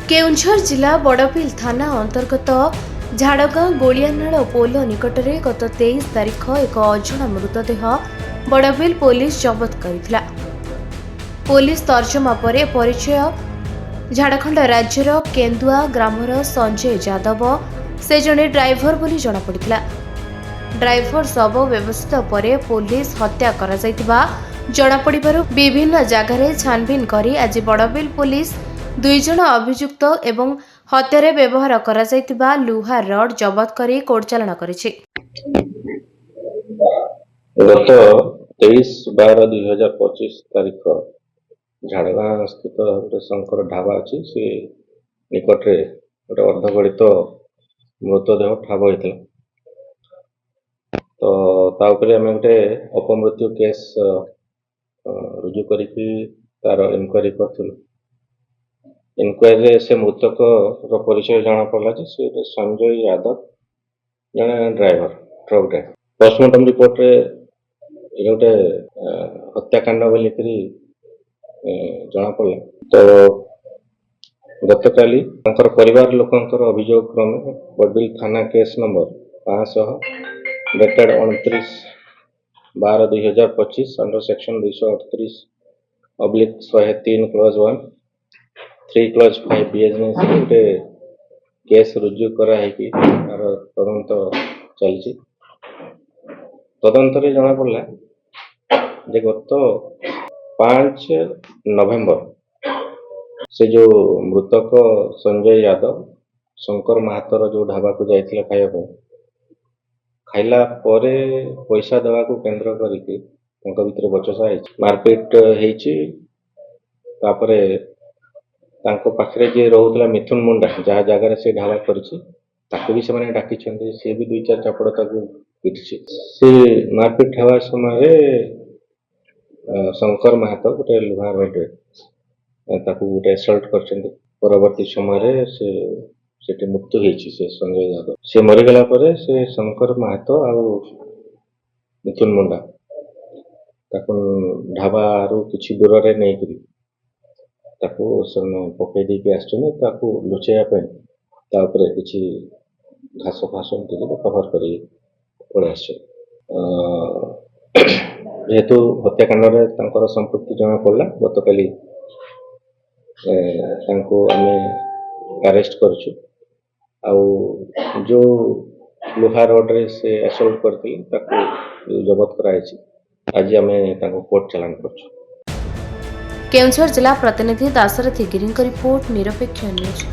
केउंझर जिला बड़बिल थाना अंतर्गत झाड़गां गोलियानाड़ पोल निकटरे गत 23 तारिख एक अजଣା मृतदेह बड़बिल पुलिस जबत करथिला। पुलिस तर्जमा परे परिचय झारखंड राज्यर केन्दुआ ग्रामर संजय यादव से जणे ड्राइवर बोली जଣା पड़िथिला। ड्राइवर शव व्यवस्थित परे पुलिस हत्या करा जायतिबा जଣା पड़िबारु विभिन्न जगार छानबीन करी आज बड़बिल पुलिस 2 जण अभियुक्त एवं हत्यारे व्यवहार करा जायतिबा लुहा रड जबत करी कोर्ट चालाण करिछि। गत 23/12/2025 तारिख झाड़गां स्थित गोटे शंकर ढाबा अच्छी से निकटरे गोटे अर्धगलित मृतदेह ठाब होता। तो ताऊपर आम गोटे अपमृत्यु केस रुजु करिकी तार इनक्वारी करूँ। इनक्वारी से मृतक परिचय जना पड़ा से संजय यादव जड़े driver truck driver. Postmortem report रे गोटे हत्याकांड बोलिकी जना पड़ा। तो गतकाली परिवार लोकंकर अभियोग क्रमे बड़बिल थाना case number 500 dated 29/12/2025 under section 238/103 clause 1 3 clause 5 business गोटे केस रुजु कराई तार तदंत चलती। तदंतर जना पड़ा जे गत 5 नवेम्बर से जो मृतक संजय यादव शंकर महातर जो ढाबा को जाइथिला खाइला परे पैसा देवा को केंद्र करिके तांका भितर बचसा हेछि मारपीट हेछि। तापरे तांको पाखरे जे रहउतला मिथुन मुंडा जहाँ जगह से ढाबा करछि ताको भी से डाकी सी भी 2-4 चापड़ ताको पिटिछि। से मारपीट हेवा समय शंकर महातो गोटे लुहा रडे ताको गोटे असल्ट करछन्ते। परवर्ती समय से मृत्यु होइछि से संजय यादव। से मरीगला परे से शंकर महातो आ मिथुन मुंडा ताको ढाबा रु किछि दूर रे नै करी ताको पकई देके आसछने ताको लुचेया पे ता ऊपर किछि घास फास कभर करी पड़े आसछ। जेहेतु हत्याकांड रे तांकर संपृक्ति जना पड़ला गतकाली तांको आमे अरेस्ट करछु। आउ जो लुहा रोड रे से असल्ट करथि ताको जबत कराइछि। आज आमे तांको कोर्ट चालान करछु। केउंझर जिला प्रतिनिधि दाशरथी गिरी रिपोर्ट निरपेक्ष न्यूज।